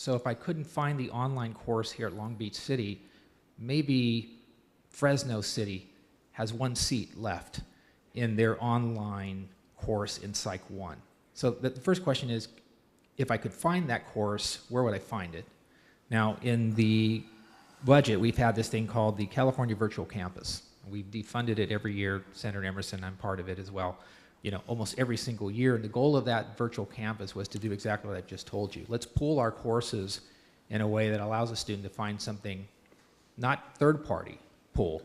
So if I couldn't find the online course here at Long Beach City, maybe Fresno City has one seat left in their online course in Psych 1. So the first question is, if I could find that course, where would I find it? Now, in the budget, we've had this thing called the California Virtual Campus. We've defunded it every year. Senator Emerson, I'm part of it as well. You know, almost every single year. And the goal of that virtual campus was to do exactly what I just told you. Let's pool our courses in a way that allows a student to find something, not third-party pool,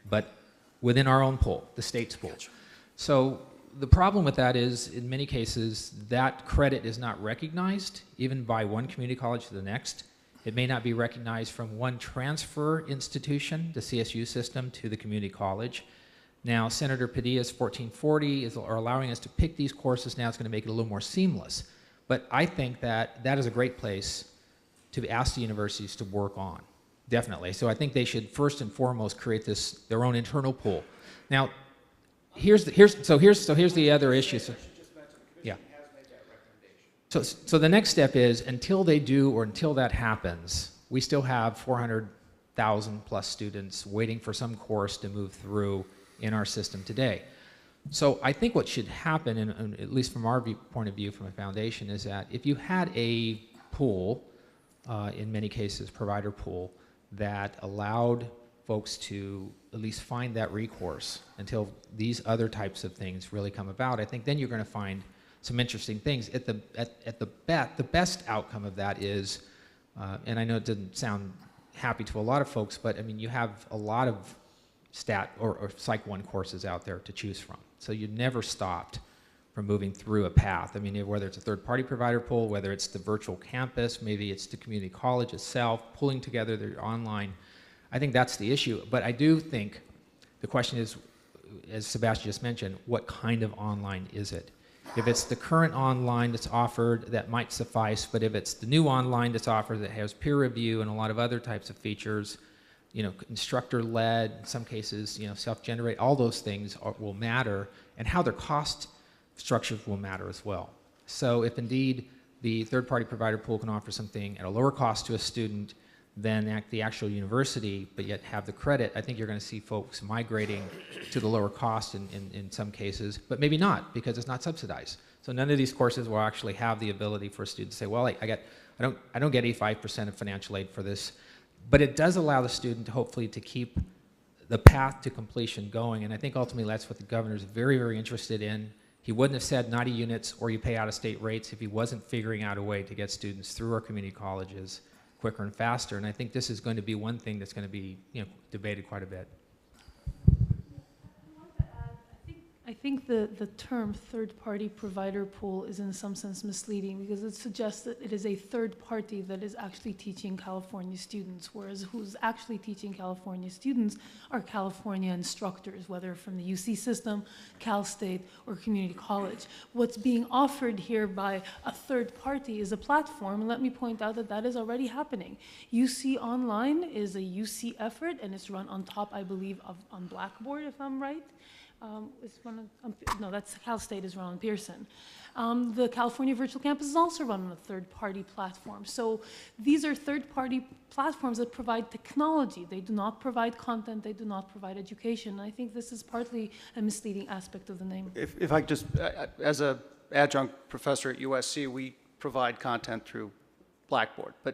but within our own pool, the state's pool. Gotcha. So the problem with that is, in many cases, that credit is not recognized, even by one community college to the next. It may not be recognized from one transfer institution, the CSU system, to the community college. Now, Senator Padilla's 1440 are allowing us to pick these courses now. It's going to make it a little more seamless. But I think that that is a great place to ask the universities to work on, definitely. So I think they should first and foremost create their own internal pool. Now, here's the other issue. So, yeah. So the next step is, until they do, or until that happens, we still have 400,000 plus students waiting for some course to move through in our system today. So I think what should happen, and at least from our point of view from a foundation, is that if you had a pool, in many cases provider pool, that allowed folks to at least find that recourse until these other types of things really come about, I think then you're going to find some interesting things. At the best outcome of that is, and I know it didn't sound happy to a lot of folks, but I mean, you have a lot of stat or Psych 1 courses out there to choose from. So you never stopped from moving through a path. I mean, whether it's a third-party provider pool, whether it's the virtual campus, maybe it's the community college itself, pulling together their online. I think that's the issue. But I do think the question is, as Sebastian just mentioned, what kind of online is it? If it's the current online that's offered, that might suffice. But if it's the new online that's offered that has peer review and a lot of other types of features, you know, instructor-led, in some cases, you know, self-generate, all those things will matter, and how their cost structures will matter as well. So if indeed the third-party provider pool can offer something at a lower cost to a student than the actual university, but yet have the credit, I think you're going to see folks migrating to the lower cost in some cases, but maybe not, because it's not subsidized. So none of these courses will actually have the ability for a student to say, well, I don't get 85% of financial aid for this, but it does allow the student hopefully to keep the path to completion going, and I think ultimately that's what the governor is very, very interested in. He wouldn't have said 90 units or you pay out-of-state rates if he wasn't figuring out a way to get students through our community colleges quicker and faster. And I think this is going to be one thing that's going to be, you know, debated quite a bit. I think the term third-party provider pool is in some sense misleading, because it suggests that it is a third party that is actually teaching California students, whereas who's actually teaching California students are California instructors, whether from the UC system, Cal State, or community college. What's being offered here by a third party is a platform, and let me point out that that is already happening. UC Online is a UC effort, and it's run on top, I believe, on Blackboard, if I'm right. No, that's Cal State is run on Pearson. The California Virtual Campus is also run on a third-party platform. So these are third-party platforms that provide technology. They do not provide content. They do not provide education. I think this is partly a misleading aspect of the name. If I just, as an adjunct professor at USC, we provide content through Blackboard. But